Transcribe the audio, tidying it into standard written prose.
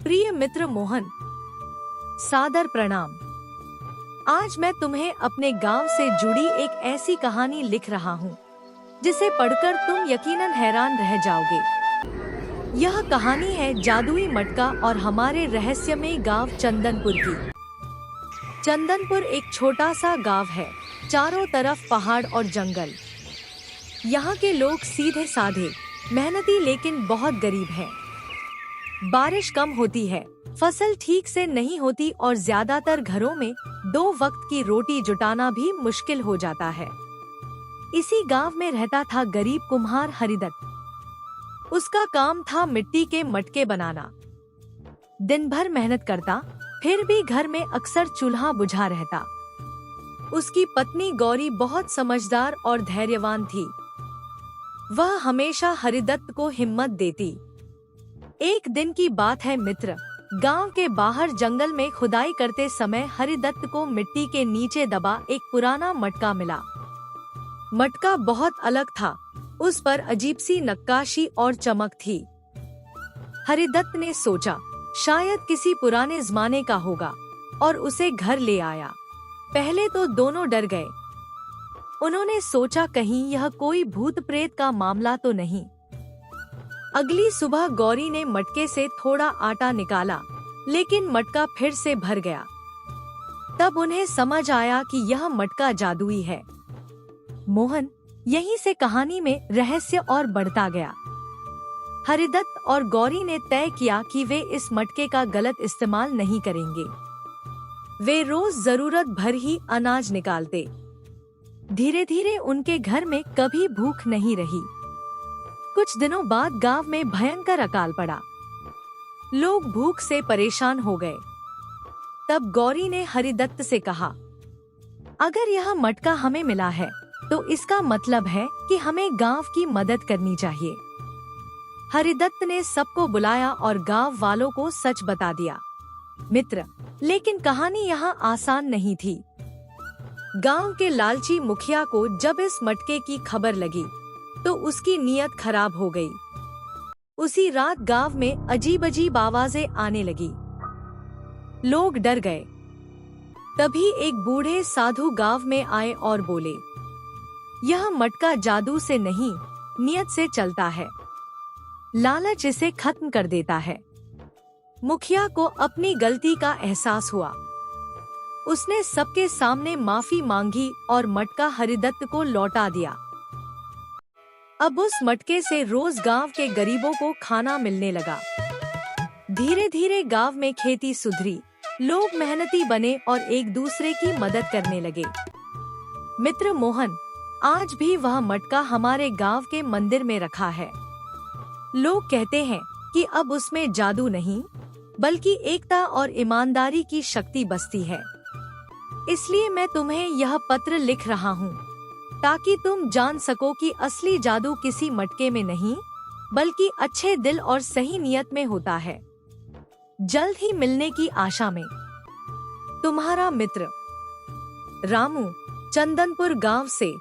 प्रिय मित्र मोहन, सादर प्रणाम। आज मैं तुम्हें अपने गांव से जुड़ी एक ऐसी कहानी लिख रहा हूँ जिसे पढ़कर तुम यकीनन हैरान रह जाओगे। यह कहानी है जादुई मटका और हमारे रहस्यमय गांव चंदनपुर की। चंदनपुर एक छोटा सा गांव है, चारों तरफ पहाड़ और जंगल। यहाँ के लोग सीधे साधे, मेहनती लेकिन बहुत गरीब हैं। बारिश कम होती है, फसल ठीक से नहीं होती और ज्यादातर घरों में 2 वक्त की रोटी जुटाना भी मुश्किल हो जाता है। इसी गांव में रहता था गरीब कुम्हार हरिदत्त। उसका काम था मिट्टी के मटके बनाना। दिन भर मेहनत करता, फिर भी घर में अक्सर चूल्हा बुझा रहता। उसकी पत्नी गौरी बहुत समझदार और धैर्यवान थी। वह हमेशा हरिदत्त को हिम्मत देती। एक दिन की बात है मित्र, गांव के बाहर जंगल में खुदाई करते समय हरिदत्त को मिट्टी के नीचे दबा एक पुराना मटका मिला। मटका बहुत अलग था, उस पर अजीब सी नक्काशी और चमक थी। हरिदत्त ने सोचा शायद किसी पुराने जमाने का होगा और उसे घर ले आया। पहले तो दोनों डर गए। उन्होंने सोचा कहीं यह कोई भूत प्रेत का मामला तो नहीं। अगली सुबह गौरी ने मटके से थोड़ा आटा निकाला, लेकिन मटका फिर से भर गया। तब उन्हें समझ आया कि यह मटका जादुई है। मोहन, यहीं से कहानी में रहस्य और बढ़ता गया। हरिदत्त और गौरी ने तय किया कि वे इस मटके का गलत इस्तेमाल नहीं करेंगे। वे रोज जरूरत भर ही अनाज निकालते। धीरे धीरे उनके घर में कभी भूख नहीं रही। कुछ दिनों बाद गांव में भयंकर अकाल पड़ा। लोग भूख से परेशान हो गए। तब गौरी ने हरिदत्त से कहा, अगर यह मटका हमें मिला है तो इसका मतलब है कि हमें गांव की मदद करनी चाहिए। हरिदत्त ने सबको बुलाया और गांव वालों को सच बता दिया। मित्र, लेकिन कहानी यहाँ आसान नहीं थी। गांव के लालची मुखिया को जब इस मटके की खबर लगी तो उसकी नीयत खराब हो गई। उसी रात गांव में अजीब अजीब आवाजें आने लगी। लोग डर गए। तभी एक बूढ़े साधु गांव में आए और बोले, यह मटका जादू से नहीं, नियत से चलता है। लालच इसे खत्म कर देता है। मुखिया को अपनी गलती का एहसास हुआ। उसने सबके सामने माफी मांगी और मटका हरिदत्त को लौटा दिया। अब उस मटके से रोज गांव के गरीबों को खाना मिलने लगा। धीरे धीरे गांव में खेती सुधरी, लोग मेहनती बने और एक दूसरे की मदद करने लगे। मित्र मोहन, आज भी वह मटका हमारे गांव के मंदिर में रखा है। लोग कहते हैं कि अब उसमें जादू नहीं, बल्कि एकता और ईमानदारी की शक्ति बसती है। इसलिए मैं तुम्हें यह पत्र लिख रहा हूँ, ताकि तुम जान सको कि असली जादू किसी मटके में नहीं, बल्कि अच्छे दिल और सही नियत में होता है। जल्द ही मिलने की आशा में, तुम्हारा मित्र रामू, चंदनपुर गांव से।